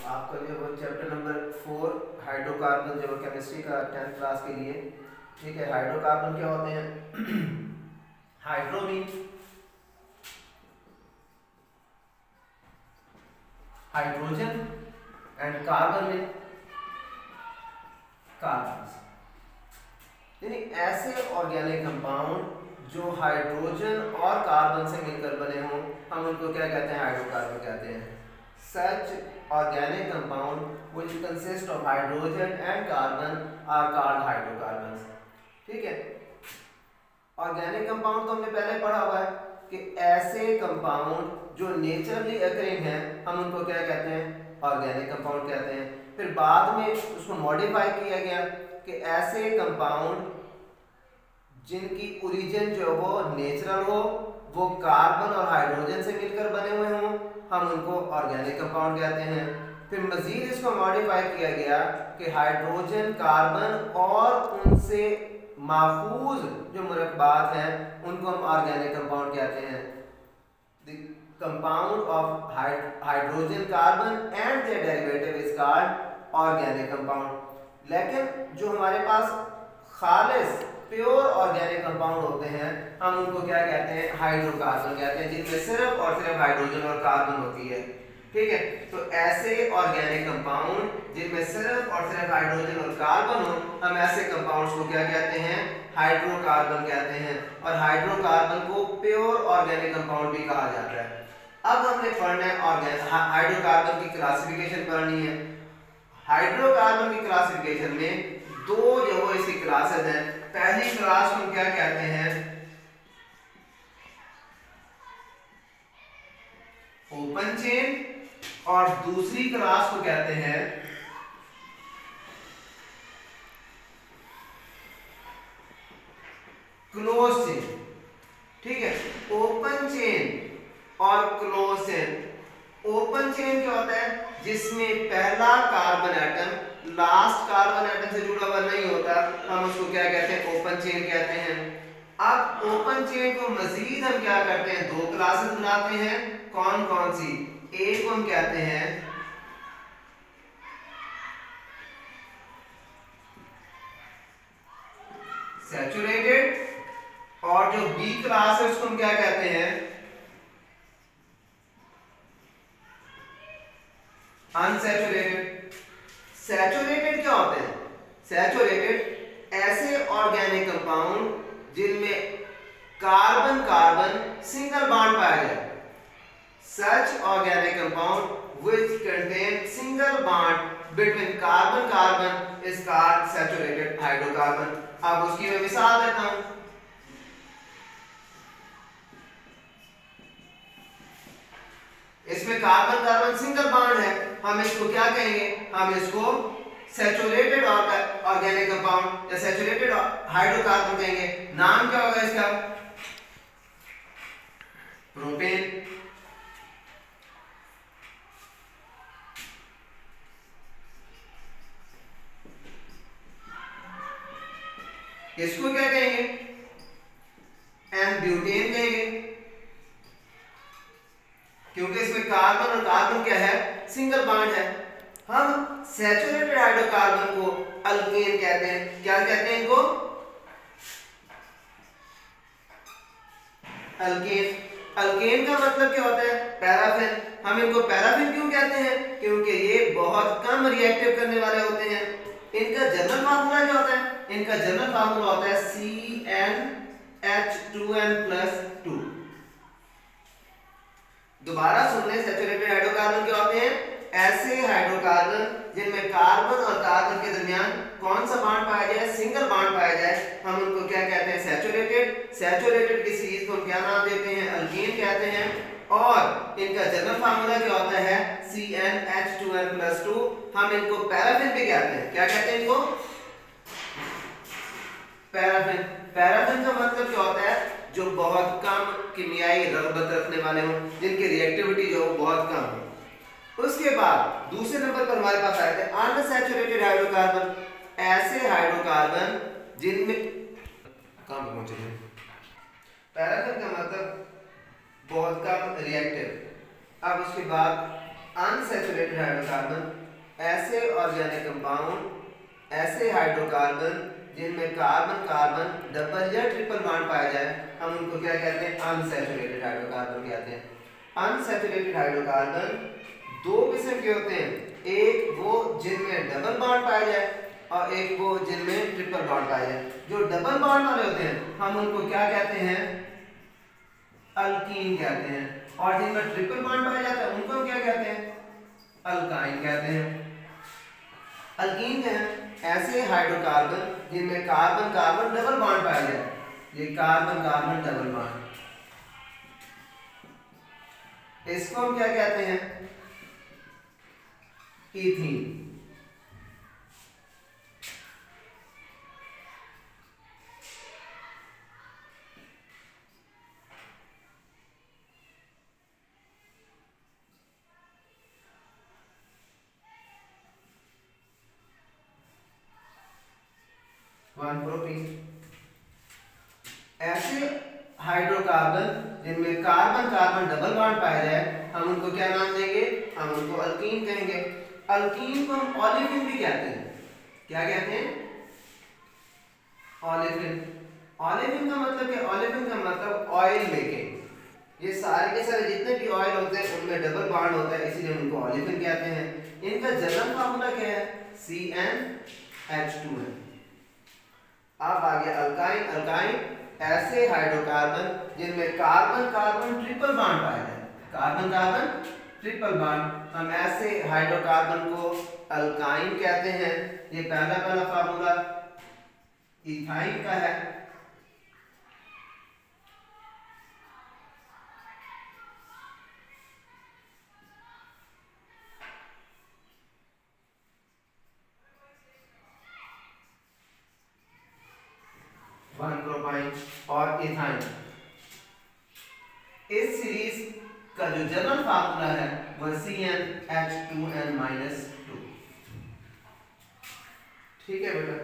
आपका जो वो चैप्टर नंबर 4 हाइड्रोकार्बन जो केमिस्ट्री का 10th क्लास के लिए, ठीक है। हाइड्रोकार्बन क्या होते हैं? Hydro mean hydrogen and carbon में कार्बन, यानी ऐसे ऑर्गेनिक कंपाउंड जो हाइड्रोजन और कार्बन से मिलकर बने हों, हम उनको क्या कहते हैं? हाइड्रोकार्बन कहते हैं। Such organic compound which consist of hydrogen and carbon are called hydrocarbons. ठीक है। ऑर्गेनिक कंपाउंड तो हमने पहले पढ़ा हुआ है कि ऐसे कंपाउंड जो नेचुरली अकरिंग हैं, हम उनको क्या कहते हैं? ऑर्गेनिक कंपाउंड कहते हैं। फिर बाद में उसको मॉडिफाई किया गया कि ऐसे कंपाउंड जिनकी ओरिजिन जो वो नेचुरल हो, वो कार्बन और हाइड्रोजन से मिलकर बने हुए हों, हम उनको ऑर्गेनिक कंपाउंड कहते हैं। फिर मजीद इसको मॉडिफाई किया गया कि हाइड्रोजन, कार्बन और उनसे माखूज जो मुरक्बात हैं उनको हम ऑर्गेनिक कंपाउंड कहते हैं। The compound of hydrogen, carbon and their derivative is called organic compound. लेकिन जो हमारे पास खालिस प्योर ऑर्गेनिक कंपाउंड होते हैं, हम उनको क्या कहते हैं? हाइड्रोकार्बन कहते हैं, जिनमें सिर्फ और सिर्फ हाइड्रोजन और कार्बन होती है। ठीक है। तो ऐसे ऑर्गेनिक कंपाउंड जिनमें सिर्फ और सिर्फ हाइड्रोजन और कार्बन हो, हम ऐसे कंपाउंड्स को क्या कहते हैं? हाइड्रोकार्बन कहते हैं। और हाइड्रोकार्बन को प्योर ऑर्गेनिक कंपाउंड भी कहा जाता है। अब हमने पढ़ना है हाइड्रोकार्बन की क्लासिफिकेशन पढ़नी है। हाइड्रोकार्बन की क्लासिफिकेशन में दो जो वो इसकी क्लासेस हैं। पहली क्लास को क्या कहते हैं? ओपन चेन, और दूसरी क्लास को कहते हैं क्लोज चेन। ठीक है। ओपन चेन और क्लोज चेन। ओपन चेन क्या होता है? जिसमें पहला carbon atom last carbon atom से जुड़ा हुआ नहीं होता, हम उसको क्या कहते हैं? ओपन चेन कहते हैं। अब ओपन चेन को मजीद हम क्या करते हैं? दो क्लासेस बनाते हैं। कौन कौन सी? एक को हम कहते हैं सैचुरेटेड, और जो बी क्लास है उसको हम क्या कहते हैं? अनसैचुरेटेड। सैचुरेटेड क्या होते हैं? सैचुरेटेड ऐसे ऑर्गेनिक कंपाउंड जिनमें कार्बन कार्बन सिंगल बॉन्ड पाया जाए। Such organic compound which contain single bond between carbon carbon is called saturated hydrocarbon. अब उसकी मैं मिसाल देता हूं। इसमें कार्बन कार्बन सिंगल बॉन्ड है, हम इसको क्या कहेंगे? हम इसको सैचुरेटेड ऑर्गेनिक कंपाउंड या सैचुरेटेड हाइड्रोकार्बन कहेंगे। नाम क्या होगा इसका? प्रोपेन। इसको क्या कहेंगे? ब्यूटेन कहेंगे, क्योंकि इसमें कार्बन और कार्बन क्या है? सिंगल बॉन्ड है। हम सैचुरेटेड हाइड्रोकार्बन को अल्केन कहते हैं। क्या कहते हैं इनको? अल्केन। अल्केन का मतलब क्या होता है? पैराफिन। हम इनको पैराफिन क्यों कहते हैं? क्योंकि ये बहुत कम रिएक्टिव करने वाले होते हैं। इनका जनरल फार्मूला क्या होता है? इनका जनरल फार्मूला होता है CnH2n+2। दोबारा सुन ले, सैचुरेटेड हाइड्रोकार्बन क्या होते हैं? ऐसे हाइड्रोकार्बन जिनमें कार्बन और कार्बन के दरमियान कौन सा बॉन्ड पाया जाए? सिंगल बॉन्ड पाया जाए, हम उनको क्या कहते हैं? सैचुरेटेड। सैचुरेटेड की सीरीज को क्या नाम देते हैं? अल्केन कहते हैं। और इनका जनरल फार्मूला क्या होता है? CnH2n+2। हम इनको पैराफिन भी कहते हैं। क्या कहते हैं इनको? पैराफिन। पैराफिन का मतलब क्या होता है? जो बहुत कम किमियाई रगबत रखने वाले हों, जिनकी रिएक्टिविटी जो बहुत कम हो। उसके बाद दूसरे नंबर पर हमारे पास आए थे अनसैचुरेटेड हाइड्रोकार्बन। ऐसे हाइड्रोकार्बन जिनमें कम पहुंचे हैं। पैराफिन का मतलब बहुत कम रिएक्टिव। अब उसके बाद अनसैचुरेटेड हाइड्रोकार्बन ऐसे ऑर्गेनिक कंपाउंड, ऐसे हाइड्रोकार्बन जिनमें कार्बन कार्बन डबल या ट्रिपल बॉन्ड पाया जाए, हम उनको क्या कहते हैं? अनसैचुरेटेड हाइड्रोकार्बन कहते हैं। अनसैचुरेटेड हाइड्रोकार्बन दो किस्म के होते हैं, एक वो जिनमें डबल बॉन्ड पाया जाए और एक वो जिनमें ट्रिपल बॉन्ड पाया जाए। जो डबल बॉन्ड वाले होते हैं हम उनको क्या कहते हैं? अल्कीन कहते हैं, और जिनमें ट्रिपल बॉन्ड पाया जाता है उनको क्या कहते हैं? अल्काइन कहते हैं। अल्कीन है ऐसे हाइड्रोकार्बन जिनमें कार्बन कार्बन डबल बॉन्ड पाया जाए, ये कार्बन कार्बन डबल बॉन्ड, इसको हम क्या कहते हैं? ईथीन। प्रोटीन। ऐसे हाइड्रोकार्बन जिनमें कार्बन कार्बन डबल बॉन्ड पाया जाए हम उनको क्या नाम देंगे? हम उनको अल्कीन कहेंगे। अल्कीन को हम ओलेफिन भी कहते हैं। क्या कहते हैं? ओलेफिन। ओलेफिन का मतलब क्या? ओलेफिन का मतलब ऑयल मेकिंग। ये सारे के सारे जितने भी ऑयल होते हैं उनमें डबल बॉन्ड होता है, इसीलिए उनको ओलेफिन कहते हैं। इनका जनरल फार्मूला क्या है? CnH2 है। अब आ गया अल्काइन। अल्काइन ऐसे हाइड्रोकार्बन जिनमें कार्बन कार्बन ट्रिपल बॉन्ड पाया जाए, कार्बन कार्बन ट्रिपल बॉन्ड, हम ऐसे हाइड्रोकार्बन को अल्काइन कहते हैं। ये पहला फार्मूला इथाइन का है। प्रोपाइन और इथाइन। इस सीरीज का जो जनरल फार्मूला है वह CnH2n-2। ठीक है बेटा।